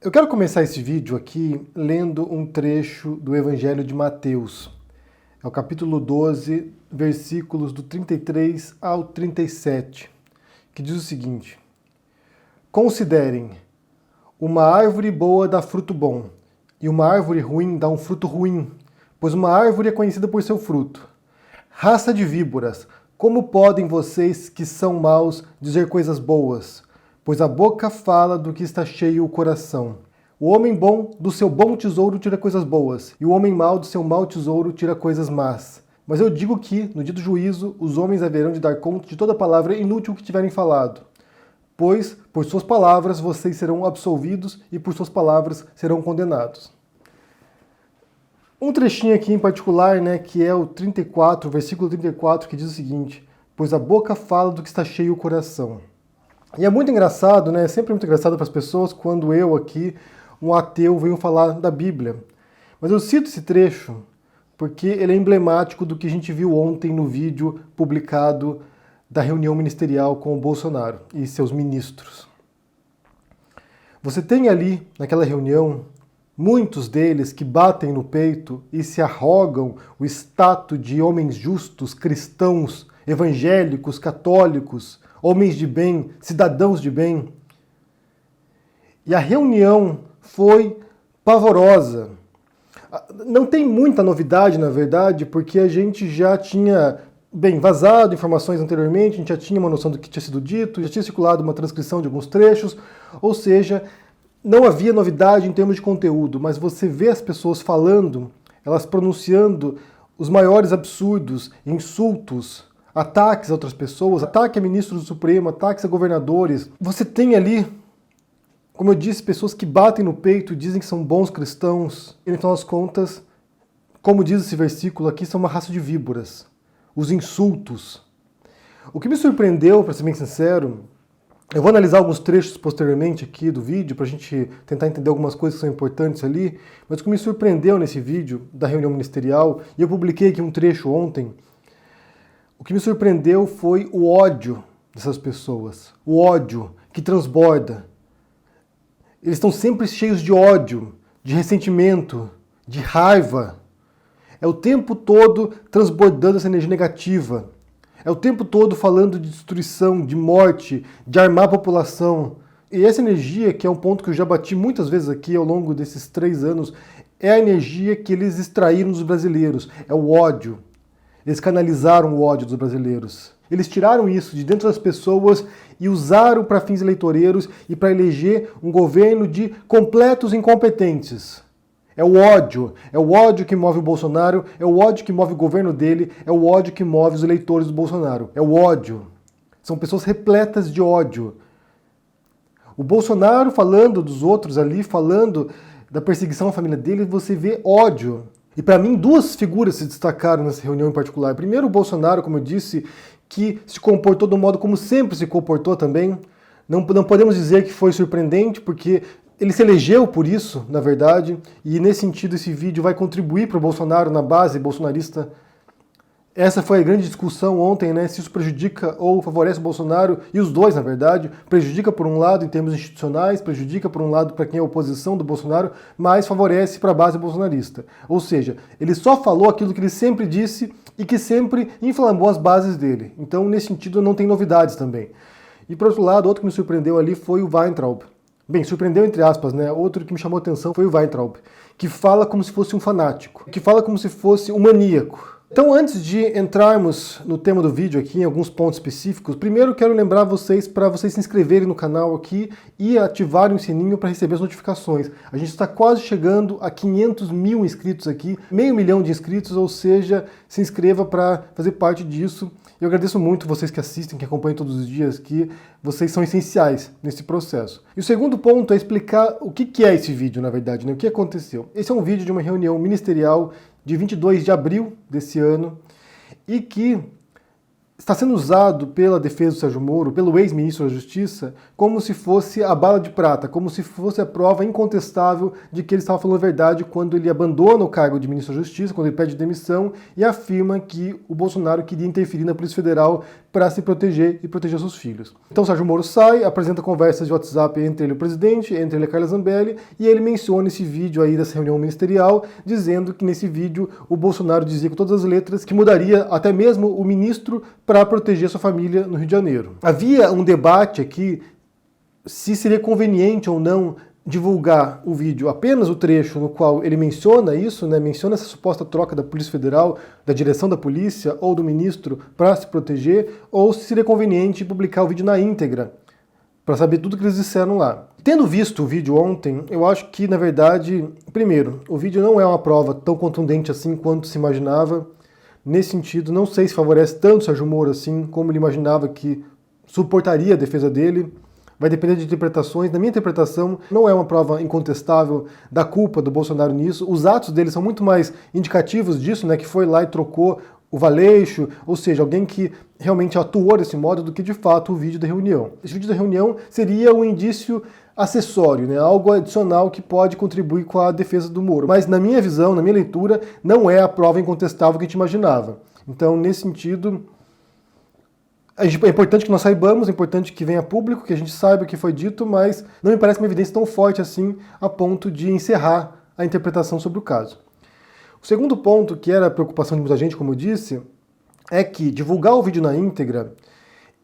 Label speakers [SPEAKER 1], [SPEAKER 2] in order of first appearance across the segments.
[SPEAKER 1] Eu quero começar esse vídeo aqui lendo um trecho do Evangelho de Mateus. É o capítulo 12, versículos do 33 ao 37, que diz o seguinte: Considerem, uma árvore boa dá fruto bom, e uma árvore ruim dá um fruto ruim, pois uma árvore é conhecida por seu fruto. Raça de víboras, como podem vocês que são maus dizer coisas boas? Pois a boca fala do que está cheio o coração. O homem bom do seu bom tesouro tira coisas boas, e o homem mau do seu mau tesouro tira coisas más. Mas eu digo que, no dia do juízo, os homens haverão de dar conta de toda palavra inútil que tiverem falado. Pois, por suas palavras, vocês serão absolvidos, e por suas palavras serão condenados. Um trechinho aqui em particular, que é o 34, versículo 34, que diz o seguinte: Pois a boca fala do que está cheio o coração. E é muito engraçado, é sempre muito engraçado para as pessoas quando eu aqui, um ateu, venho falar da Bíblia. Mas eu cito esse trecho porque ele é emblemático do que a gente viu ontem no vídeo publicado da reunião ministerial com o Bolsonaro e seus ministros. Você tem ali, naquela reunião, muitos deles que batem no peito e se arrogam o status de homens justos, cristãos, evangélicos, católicos, homens de bem, cidadãos de bem. E a reunião foi pavorosa. Não tem muita novidade, na verdade, porque a gente já tinha, vazado informações anteriormente, a gente já tinha uma noção do que tinha sido dito, já tinha circulado uma transcrição de alguns trechos, ou seja, não havia novidade em termos de conteúdo, mas você vê as pessoas falando, elas pronunciando os maiores absurdos, insultos, ataques a outras pessoas, ataque a ministros do Supremo, ataques a governadores. Você tem ali, como eu disse, pessoas que batem no peito e dizem que são bons cristãos. E no final das contas, como diz esse versículo aqui, são uma raça de víboras. Os insultos. O que me surpreendeu, para ser bem sincero, eu vou analisar alguns trechos posteriormente aqui do vídeo para a gente tentar entender algumas coisas que são importantes ali, mas o que me surpreendeu nesse vídeo da reunião ministerial, e eu publiquei aqui um trecho ontem, o que me surpreendeu foi o ódio dessas pessoas, o ódio que transborda. Eles estão sempre cheios de ódio, de ressentimento, de raiva. É o tempo todo transbordando essa energia negativa. É o tempo todo falando de destruição, de morte, de armar a população. E essa energia, que é um ponto que eu já bati muitas vezes aqui ao longo desses 3 anos, é a energia que eles extraíram dos brasileiros. É o ódio. Eles canalizaram o ódio dos brasileiros. Eles tiraram isso de dentro das pessoas e usaram para fins eleitoreiros e para eleger um governo de completos incompetentes. É o ódio que move o Bolsonaro, é o ódio que move o governo dele, é o ódio que move os eleitores do Bolsonaro. É o ódio. São pessoas repletas de ódio. O Bolsonaro falando dos outros ali, falando da perseguição à família dele, você vê ódio. E para mim, 2 figuras se destacaram nessa reunião em particular. Primeiro, o Bolsonaro, como eu disse, que se comportou do modo como sempre se comportou também. Não podemos dizer que foi surpreendente, porque ele se elegeu por isso, na verdade, e nesse sentido esse vídeo vai contribuir para o Bolsonaro na base bolsonarista. Essa foi a grande discussão ontem, se isso prejudica ou favorece o Bolsonaro, e os dois, na verdade. Prejudica por um lado em termos institucionais, prejudica por um lado para quem é oposição do Bolsonaro, mas favorece para a base bolsonarista. Ou seja, ele só falou aquilo que ele sempre disse e que sempre inflamou as bases dele. Então, nesse sentido, não tem novidades também. E por outro lado, outro que me surpreendeu ali foi o Weintraub. Surpreendeu entre aspas, Outro que me chamou a atenção foi o Weintraub, que fala como se fosse um fanático, que fala como se fosse um maníaco. Então, antes de entrarmos no tema do vídeo aqui, em alguns pontos específicos, primeiro quero lembrar vocês para vocês se inscreverem no canal aqui e ativarem o sininho para receber as notificações. A gente está quase chegando a 500 mil inscritos aqui, 500 mil de inscritos, ou seja, se inscreva para fazer parte disso. Eu agradeço muito vocês que assistem, que acompanham todos os dias, que vocês são essenciais nesse processo. E o segundo ponto é explicar o que é esse vídeo, na verdade, o que aconteceu. Esse é um vídeo de uma reunião ministerial de 22 de abril desse ano, e que está sendo usado pela defesa do Sérgio Moro, pelo ex-ministro da Justiça, como se fosse a bala de prata, como se fosse a prova incontestável de que ele estava falando a verdade quando ele abandona o cargo de ministro da Justiça, quando ele pede demissão e afirma que o Bolsonaro queria interferir na Polícia Federal para se proteger e proteger seus filhos. Então Sérgio Moro sai, apresenta conversas de WhatsApp entre ele e o presidente, entre ele e a Carla Zambelli, e ele menciona esse vídeo aí dessa reunião ministerial, dizendo que nesse vídeo o Bolsonaro dizia com todas as letras que mudaria até mesmo o ministro para proteger sua família no Rio de Janeiro. Havia um debate aqui se seria conveniente ou não divulgar o vídeo, apenas o trecho no qual ele menciona isso, né, menciona essa suposta troca da Polícia Federal, da direção da polícia ou do ministro para se proteger, ou se seria conveniente publicar o vídeo na íntegra, para saber tudo que eles disseram lá. Tendo visto o vídeo ontem, eu acho que, na verdade, primeiro, o vídeo não é uma prova tão contundente assim quanto se imaginava. Nesse sentido, não sei se favorece tanto o Sérgio Moro assim, como ele imaginava que suportaria a defesa dele. Vai depender de interpretações. Na minha interpretação, não é uma prova incontestável da culpa do Bolsonaro nisso. Os atos dele são muito mais indicativos disso, né, que foi lá e trocou o Valeixo, ou seja, alguém que realmente atuou desse modo, do que de fato o vídeo da reunião. Esse vídeo da reunião seria um indício acessório, né, algo adicional que pode contribuir com a defesa do Moro. Mas na minha visão, na minha leitura, não é a prova incontestável que a gente imaginava. Então, nesse sentido, é importante que nós saibamos, é importante que venha a público, que a gente saiba o que foi dito, mas não me parece uma evidência tão forte assim a ponto de encerrar a interpretação sobre o caso. O segundo ponto, que era a preocupação de muita gente, como eu disse, é que divulgar o vídeo na íntegra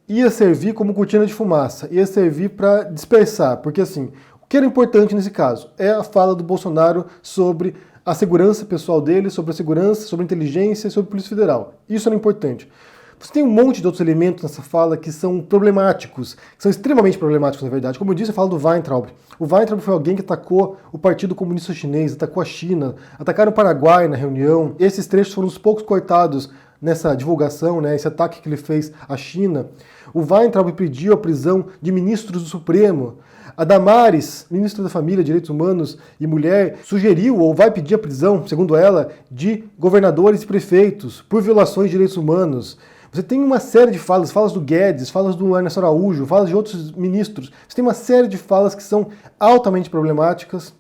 [SPEAKER 1] ia servir como cortina de fumaça, ia servir para dispersar, porque assim, o que era importante nesse caso é a fala do Bolsonaro sobre a segurança pessoal dele, sobre a segurança, sobre a inteligência e sobre a Polícia Federal. Isso era importante. Você tem um monte de outros elementos nessa fala que são problemáticos, que são extremamente problemáticos, na verdade. Como eu disse, eu falo do Weintraub. O Weintraub foi alguém que atacou o Partido Comunista Chinês, atacou a China, atacaram o Paraguai na reunião. Esses trechos foram os poucos cortados nessa divulgação, né, esse ataque que ele fez à China. O Weintraub pediu a prisão de ministros do Supremo. A Damares, ministra da Família, Direitos Humanos e Mulher, sugeriu ou vai pedir a prisão, segundo ela, de governadores e prefeitos por violações de direitos humanos. Você tem uma série de falas, falas do Guedes, falas do Ernesto Araújo, falas de outros ministros. Você tem uma série de falas que são altamente problemáticas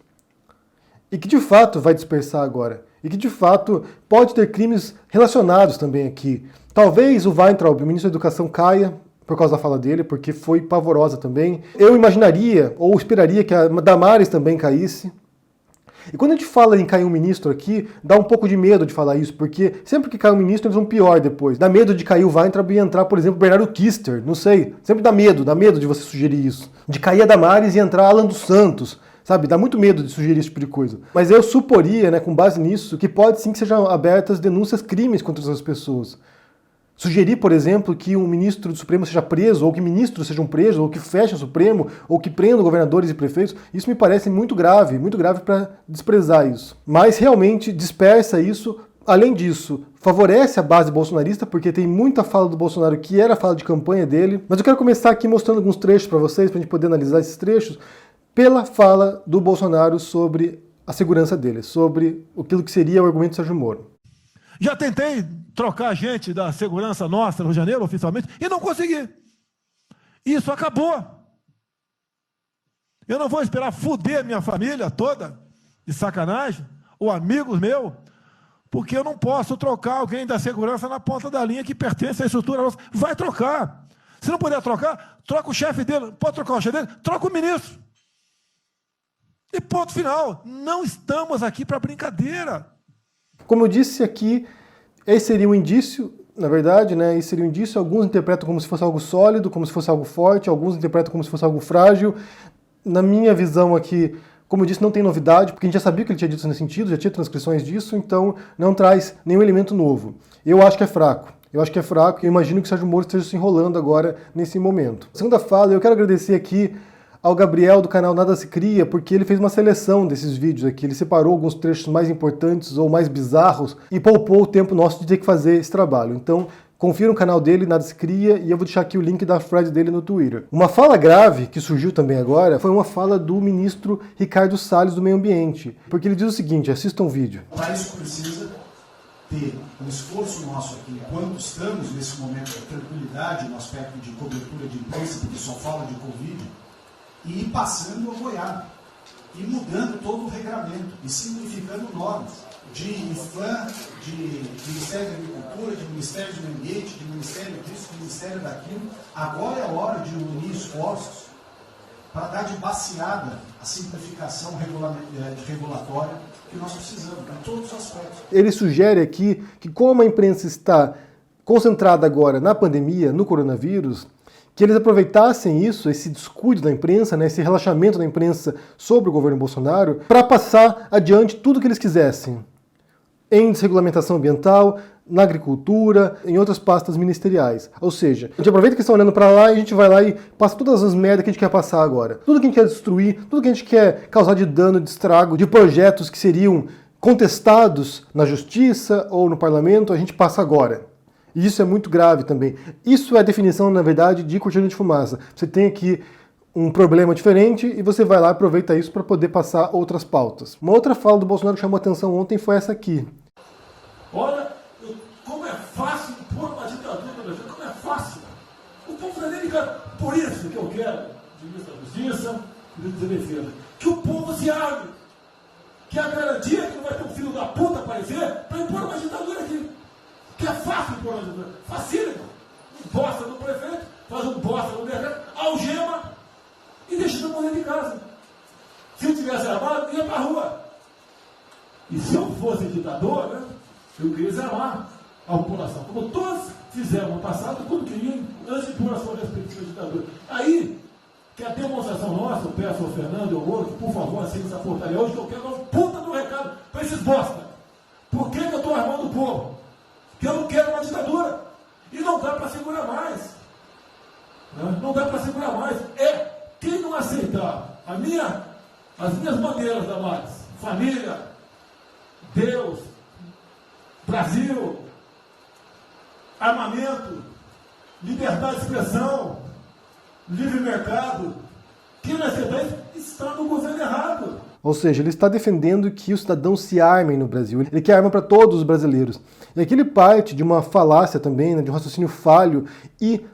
[SPEAKER 1] e que de fato vai dispersar agora. E que de fato pode ter crimes relacionados também aqui. Talvez o Weintraub, o ministro da Educação, caia por causa da fala dele, porque foi pavorosa também. Eu imaginaria, ou esperaria, que a Damares também caísse. E quando a gente fala em cair um ministro aqui, dá um pouco de medo de falar isso, porque sempre que cai um ministro, eles vão pior depois. Dá medo de cair o Weintraub e entrar, por exemplo, Bernardo Kister, não sei. Sempre dá medo de você sugerir isso. De cair a Damares e entrar Alan dos Santos, sabe? Dá muito medo de sugerir esse tipo de coisa. Mas eu suporia, né, com base nisso, que pode sim que sejam abertas denúncias, crimes contra essas pessoas. Sugerir, por exemplo, que um ministro do Supremo seja preso, ou que ministros sejam presos, ou que fechem o Supremo, ou que prendam governadores e prefeitos, isso me parece muito grave para desprezar isso. Mas realmente dispersa isso. Além disso, favorece a base bolsonarista, porque tem muita fala do Bolsonaro que era a fala de campanha dele. Mas eu quero começar aqui mostrando alguns trechos para vocês, para a gente poder analisar esses trechos, pela fala do Bolsonaro sobre a segurança dele, sobre aquilo que seria o argumento do Sérgio Moro.
[SPEAKER 2] Já tentei trocar gente da segurança nossa no Rio de Janeiro, oficialmente, e não consegui. Isso acabou. Eu não vou esperar fuder minha família toda, de sacanagem, ou amigos meus, porque eu não posso trocar alguém da segurança na ponta da linha que pertence à estrutura nossa. Vai trocar. Se não puder trocar, troca o chefe dele. Pode trocar o chefe dele? Troca o ministro. E ponto final. Não estamos aqui para brincadeira.
[SPEAKER 1] Como eu disse aqui, esse seria um indício, na verdade, né? Esse seria um indício. Alguns interpretam como se fosse algo sólido, como se fosse algo forte, alguns interpretam como se fosse algo frágil. Na minha visão aqui, como eu disse, não tem novidade, porque a gente já sabia que ele tinha dito nesse sentido, já tinha transcrições disso, então não traz nenhum elemento novo. Eu acho que é fraco. Eu acho que é fraco e eu imagino que o Sérgio Moro esteja se enrolando agora nesse momento. Segunda fala, eu quero agradecer aqui ao Gabriel do canal Nada Se Cria, porque ele fez uma seleção desses vídeos aqui, ele separou alguns trechos mais importantes ou mais bizarros e poupou o tempo nosso de ter que fazer esse trabalho. Então, confira o canal dele, Nada Se Cria, e eu vou deixar aqui o link da thread dele no Twitter. Uma fala grave que surgiu também agora foi uma fala do ministro Ricardo Salles do Meio Ambiente, porque ele diz o seguinte, assistam o vídeo.
[SPEAKER 3] O país precisa ter um esforço nosso aqui, enquanto estamos nesse momento de tranquilidade no aspecto de cobertura de imprensa, porque só fala de Covid, e ir passando a boiada, e mudando todo o regramento, e simplificando normas de IFAM, de Ministério da Agricultura, de Ministério do Meio Ambiente, de Ministério disso, de Ministério daquilo. Agora é a hora de unir esforços para dar de baseada a simplificação regulatória que nós precisamos, em todos os aspectos.
[SPEAKER 1] Ele sugere aqui que, como a imprensa está concentrada agora na pandemia, no coronavírus, que eles aproveitassem isso, esse descuido da imprensa, né, esse relaxamento da imprensa sobre o governo Bolsonaro, para passar adiante tudo o que eles quisessem, em desregulamentação ambiental, na agricultura, em outras pastas ministeriais. Ou seja, a gente aproveita que estão olhando para lá e a gente vai lá e passa todas as merdas que a gente quer passar agora. Tudo que a gente quer destruir, tudo que a gente quer causar de dano, de estrago, de projetos que seriam contestados na justiça ou no parlamento, a gente passa agora. E isso é muito grave também. Isso é a definição, na verdade, de cortina de fumaça. Você tem aqui um problema diferente e você vai lá e aproveita isso para poder passar outras pautas. Uma outra fala do Bolsonaro que chamou a atenção ontem foi essa aqui.
[SPEAKER 2] Olha, como é fácil pôr uma ditadura no Brasil, como é fácil. O povo brasileiro quer, por isso que eu quero, ministro da Justiça, ministro da Defesa, que o povo se arme, que a garantia que não vai ter um filho da puta aparecer para impor uma ditadura aqui. Que é fácil impor uma ditadura, facílimo. Bosta no prefeito, faz um bosta no mercado, algema e deixa ele morrer de casa. Se eu tivesse armado, ia para a rua. E se eu fosse ditador, né? Eu queria desarmar a população, como todos fizeram no passado, quando queriam, antes de pôr a sua respectiva ditadura. Aí, que a demonstração nossa, eu peço ao Fernando e ao Moro, que por favor assine essa portaria hoje, que eu quero dar um puta do recado para esses bosta. Por que eu estou armando o povo? Porque eu não quero uma ditadura. E não dá para segurar mais. Né? Não dá para segurar mais. Quem não aceitar as minhas bandeiras, Damares, família, Deus, Brasil, armamento, liberdade de expressão, livre mercado, quem não aceitar isso está no governo errado.
[SPEAKER 1] Ou seja, ele está defendendo que os cidadãos se armem no Brasil. Ele quer arma para todos os brasileiros. E aqui ele parte de uma falácia também, né, de um raciocínio falho e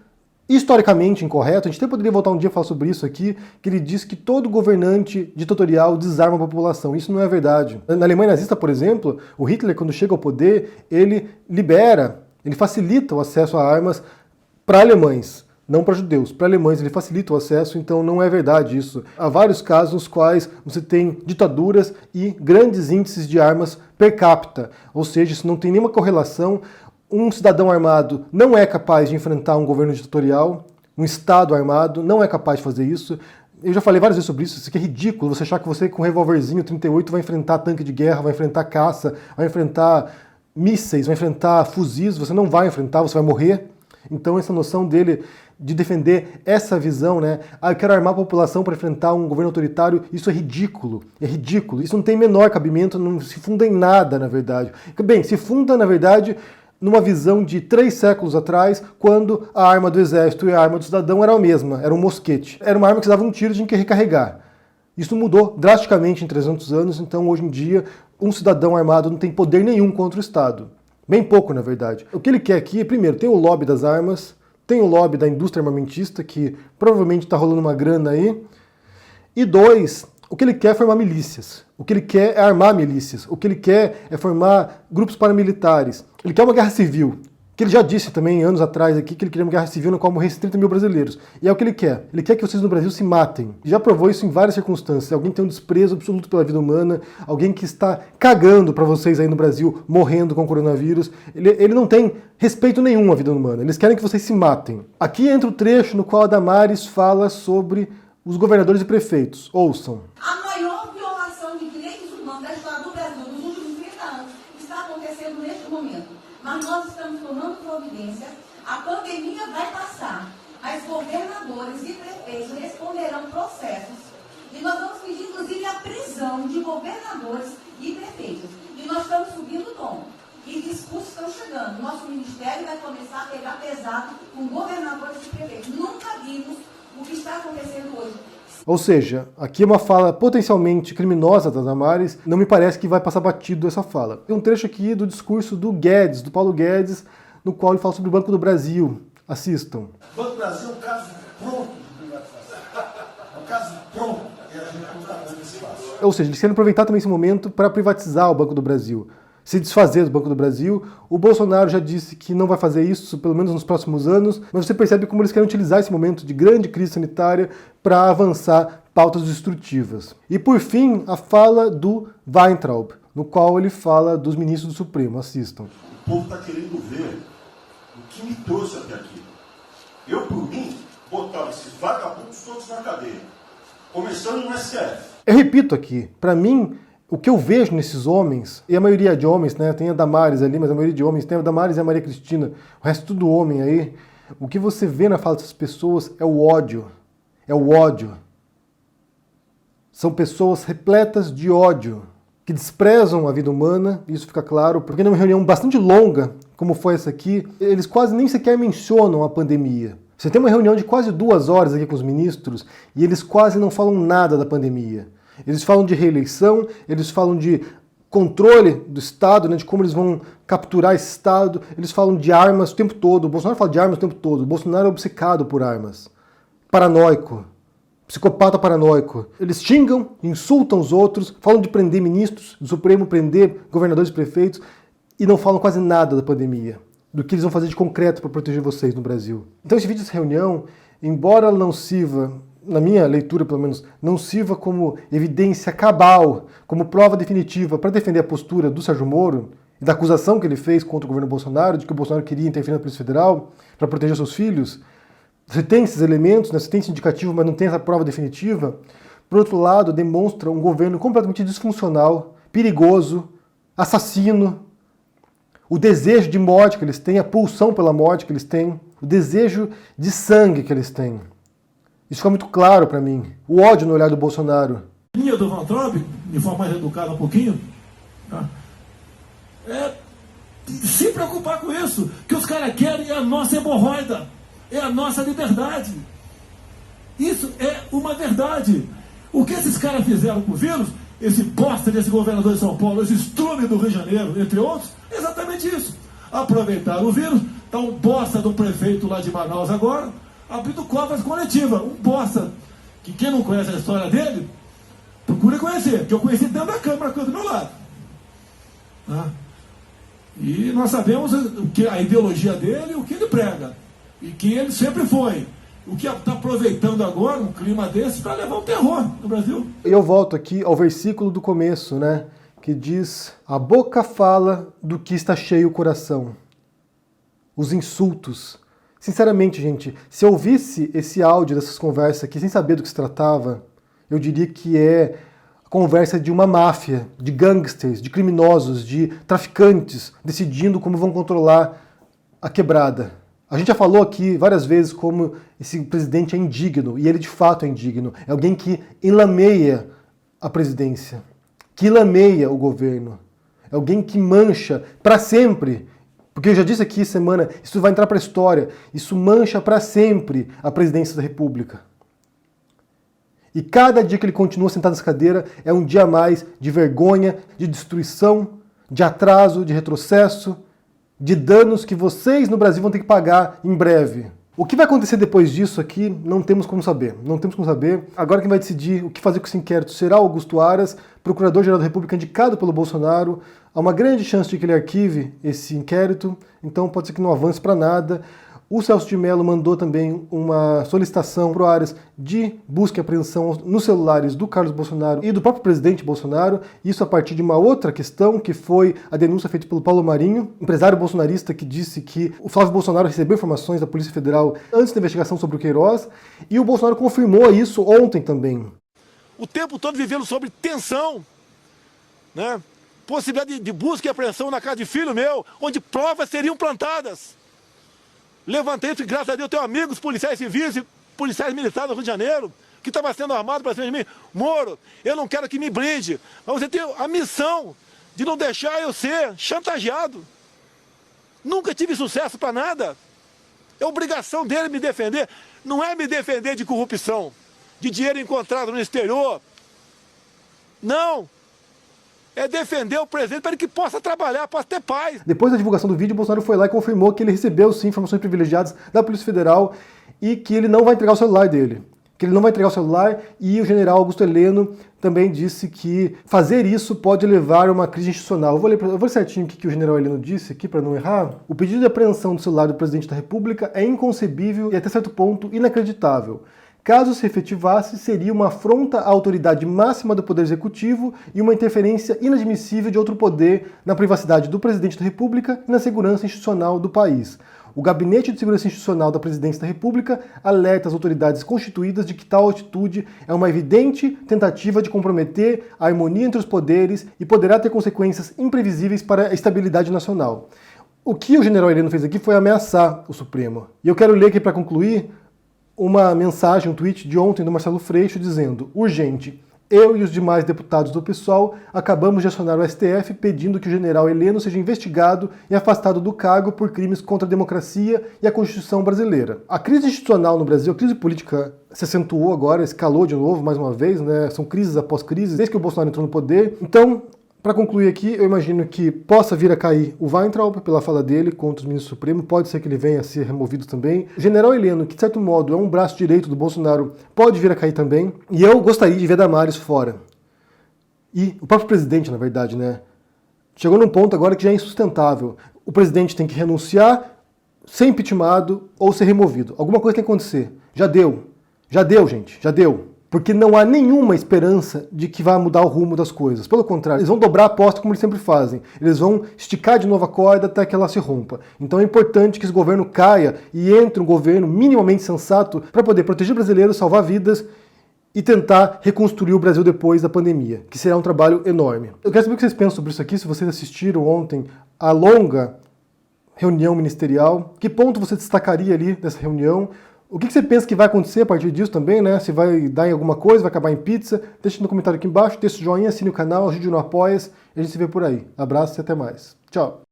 [SPEAKER 1] historicamente incorreto. A gente até poderia voltar um dia a falar sobre isso aqui, que ele diz que todo governante ditatorial desarma a população. Isso não é verdade. Na Alemanha nazista, por exemplo, o Hitler, quando chega ao poder, ele facilita o acesso a armas para alemães. Não para judeus, para alemães ele facilita o acesso, então não é verdade isso. Há vários casos nos quais você tem ditaduras e grandes índices de armas per capita, ou seja, isso não tem nenhuma correlação. Um cidadão armado não é capaz de enfrentar um governo ditatorial, um Estado armado não é capaz de fazer isso. Eu já falei várias vezes sobre isso aqui é ridículo, você achar que você com um revólverzinho 38 vai enfrentar tanque de guerra, vai enfrentar caça, vai enfrentar mísseis, vai enfrentar fuzis, você não vai enfrentar, você vai morrer. Então essa noção dele de defender essa visão, né? Eu quero armar a população para enfrentar um governo autoritário, isso é ridículo, isso não tem menor cabimento, não se funda em nada, na verdade. Bem, se funda, na verdade, numa visão de 3 séculos atrás, quando a arma do exército e a arma do cidadão era a mesma, era um mosquete. Era uma arma que se dava um tiro e tinha que recarregar. Isso mudou drasticamente em 300 anos, então hoje em dia um cidadão armado não tem poder nenhum contra o Estado. Bem pouco, na verdade. O que ele quer aqui, primeiro, tem o lobby das armas, tem o lobby da indústria armamentista, que provavelmente está rolando uma grana aí. E 2, o que ele quer é formar milícias. O que ele quer é armar milícias. O que ele quer é formar grupos paramilitares. Ele quer uma guerra civil. Que ele já disse também, anos atrás, aqui, que ele queria uma guerra civil na qual morresse 30 mil brasileiros. E é o que ele quer. Ele quer que vocês no Brasil se matem. Já provou isso em várias circunstâncias. Alguém tem um desprezo absoluto pela vida humana, alguém que está cagando para vocês aí no Brasil, morrendo com o coronavírus. Ele não tem respeito nenhum à vida humana. Eles querem que vocês se matem. Aqui entra o trecho no qual a Damares fala sobre os governadores e prefeitos. Ouçam.
[SPEAKER 4] A maior violação de direitos humanos da história do Brasil nos últimos 30 anos está acontecendo neste momento. Mas nós estamos tomando providência, a pandemia vai passar, mas governadores e prefeitos responderão processos. E nós vamos pedir, inclusive, a prisão de governadores e prefeitos. E nós estamos subindo o tom. E discursos estão chegando. Nosso ministério vai começar a pegar pesado com governadores e prefeitos. Nunca vimos o que está acontecendo hoje.
[SPEAKER 1] Ou seja, aqui é uma fala potencialmente criminosa da Damares, não me parece que vai passar batido essa fala. Tem um trecho aqui do discurso do Guedes, do Paulo Guedes, no qual ele fala sobre o Banco do Brasil. Assistam.
[SPEAKER 3] O Banco do Brasil é um caso pronto de privatização. É um caso
[SPEAKER 1] Ou seja, eles querem aproveitar também esse momento para privatizar o Banco do Brasil, se desfazer do Banco do Brasil. O Bolsonaro já disse que não vai fazer isso, pelo menos nos próximos anos, mas você percebe como eles querem utilizar esse momento de grande crise sanitária para avançar pautas destrutivas. E por fim, a fala do Weintraub, no qual ele fala dos ministros do Supremo. Assistam.
[SPEAKER 5] O povo está querendo ver o que me trouxe até aqui. Eu, por mim, botava esses vagabundos todos na cadeia, começando no STF.
[SPEAKER 1] Eu repito aqui, para mim, o que eu vejo nesses homens, e a maioria de homens, né, tem a Damares ali, mas a maioria de homens, tem a Damares e a Maria Cristina, o resto tudo homem aí, o que você vê na fala dessas pessoas é o ódio. É o ódio. São pessoas repletas de ódio, que desprezam a vida humana, isso fica claro, porque numa reunião bastante longa, como foi essa aqui, eles quase nem sequer mencionam a pandemia. Você tem uma reunião de quase 2 horas aqui com os ministros e eles quase não falam nada da pandemia. Eles falam de reeleição, eles falam de controle do Estado, né, de como eles vão capturar esse Estado, eles falam de armas o tempo todo, o Bolsonaro fala de armas o tempo todo, o Bolsonaro é obcecado por armas, paranoico, psicopata paranoico. Eles xingam, insultam os outros, falam de prender ministros do Supremo, prender governadores e prefeitos e não falam quase nada da pandemia, do que eles vão fazer de concreto para proteger vocês no Brasil. Então esse vídeo dessa reunião, embora ela não sirva, na minha leitura pelo menos, não sirva como evidência cabal, como prova definitiva para defender a postura do Sérgio Moro e da acusação que ele fez contra o governo Bolsonaro, de que o Bolsonaro queria interferir na Polícia Federal para proteger seus filhos. Você tem esses elementos, né? Você tem esse indicativo, mas não tem essa prova definitiva. Por outro lado, demonstra um governo completamente disfuncional, perigoso, assassino, o desejo de morte que eles têm, a pulsão pela morte que eles têm, o desejo de sangue que eles têm. Isso fica muito claro para mim. O ódio no olhar do Bolsonaro.
[SPEAKER 2] A linha do Weintraub, de forma mais educada um pouquinho, tá? É se preocupar com isso, que os caras querem a nossa hemorroida, é a nossa liberdade. Isso é uma verdade. O que esses caras fizeram com o vírus, esse bosta desse governador de São Paulo, esse estrume do Rio de Janeiro, entre outros, é exatamente isso. Aproveitaram o vírus, tá um bosta do prefeito lá de Manaus agora, abrindo covas coletivas, um bosta, que quem não conhece a história dele, procure conhecer, que eu conheci dentro da Câmara, do meu lado. Tá? E nós sabemos a ideologia dele, o que ele prega, e que ele sempre foi. O que está aproveitando agora um clima desse para levar o terror no Brasil.
[SPEAKER 1] Eu volto aqui ao versículo do começo, né, que diz: a boca fala do que está cheio o coração. Os insultos. Sinceramente, gente, se eu ouvisse esse áudio dessas conversas aqui sem saber do que se tratava, eu diria que é a conversa de uma máfia, de gangsters, de criminosos, de traficantes, decidindo como vão controlar a quebrada. A gente já falou aqui várias vezes como esse presidente é indigno, e ele de fato é indigno. É alguém que enlameia a presidência, que enlameia o governo. É alguém que mancha para sempre. Porque eu já disse aqui semana, isso vai entrar para a história, isso mancha para sempre a presidência da República. E cada dia que ele continua sentado nessa cadeira é um dia a mais de vergonha, de destruição, de atraso, de retrocesso, de danos que vocês no Brasil vão ter que pagar em breve. O que vai acontecer depois disso aqui, não temos como saber. Não temos como saber. Agora quem vai decidir o que fazer com esse inquérito será Augusto Aras, Procurador-Geral da República indicado pelo Bolsonaro. Há uma grande chance de que ele arquive esse inquérito, então pode ser que não avance para nada. O Celso de Mello mandou também uma solicitação para o Aras de busca e apreensão nos celulares do Carlos Bolsonaro e do próprio presidente Bolsonaro, isso a partir de uma outra questão, que foi a denúncia feita pelo Paulo Marinho, empresário bolsonarista que disse que o Flávio Bolsonaro recebeu informações da Polícia Federal antes da investigação sobre o Queiroz, e o Bolsonaro confirmou isso ontem também.
[SPEAKER 2] O tempo todo vivendo sob tensão, né? Possibilidade de busca e apreensão na casa de filho meu, onde provas seriam plantadas. Levantei isso e, graças a Deus, tenho amigos policiais civis e policiais militares do Rio de Janeiro que estavam sendo armados para cima de mim. Moro, eu não quero que me blinde, mas você tem a missão de não deixar eu ser chantageado. Nunca tive sucesso para nada. É obrigação dele me defender. Não é me defender de corrupção, de dinheiro encontrado no exterior. Não. É defender o presidente para ele que possa trabalhar, possa ter paz.
[SPEAKER 1] Depois da divulgação do vídeo, o Bolsonaro foi lá e confirmou que ele recebeu sim informações privilegiadas da Polícia Federal e que ele não vai entregar o celular dele. que ele não vai entregar o celular, e o general Augusto Heleno também disse que fazer isso pode levar a uma crise institucional. Eu vou ler certinho o que o general Heleno disse aqui para não errar. O pedido de apreensão do celular do presidente da República é inconcebível e até certo ponto inacreditável. Caso se efetivasse, seria uma afronta à autoridade máxima do Poder Executivo e uma interferência inadmissível de outro poder na privacidade do Presidente da República e na segurança institucional do país. O Gabinete de Segurança Institucional da Presidência da República alerta as autoridades constituídas de que tal atitude é uma evidente tentativa de comprometer a harmonia entre os poderes e poderá ter consequências imprevisíveis para a estabilidade nacional. O que o general Heleno fez aqui foi ameaçar o Supremo. E eu quero ler aqui para concluir uma mensagem, um tweet de ontem do Marcelo Freixo dizendo: urgente, eu e os demais deputados do PSOL acabamos de acionar o STF pedindo que o general Heleno seja investigado e afastado do cargo por crimes contra a democracia e a Constituição brasileira. A crise institucional no Brasil, a crise política se acentuou agora, escalou de novo mais uma vez, né? São crises após crises, desde que o Bolsonaro entrou no poder. Então, para concluir aqui, eu imagino que possa vir a cair o Weintraub pela fala dele contra o ministro Supremo, pode ser que ele venha a ser removido também. O general Heleno, que de certo modo é um braço direito do Bolsonaro, pode vir a cair também. E eu gostaria de ver Damares fora. E o próprio presidente, na verdade, né? Chegou num ponto agora que já é insustentável. O presidente tem que renunciar, ser impeachmentado ou ser removido. Alguma coisa tem que acontecer. Já deu, gente, já deu. Porque não há nenhuma esperança de que vá mudar o rumo das coisas. Pelo contrário, eles vão dobrar a aposta como eles sempre fazem. Eles vão esticar de novo a corda até que ela se rompa. Então é importante que esse governo caia e entre um governo minimamente sensato para poder proteger brasileiros, salvar vidas e tentar reconstruir o Brasil depois da pandemia, que será um trabalho enorme. Eu quero saber o que vocês pensam sobre isso aqui, se vocês assistiram ontem a longa reunião ministerial. Que ponto você destacaria ali dessa reunião? O que você pensa que vai acontecer a partir disso também, né? Se vai dar em alguma coisa, vai acabar em pizza? Deixa no comentário aqui embaixo, deixa o joinha, assine o canal, ajude no Apoia-se, e a gente se vê por aí. Abraço e até mais. Tchau!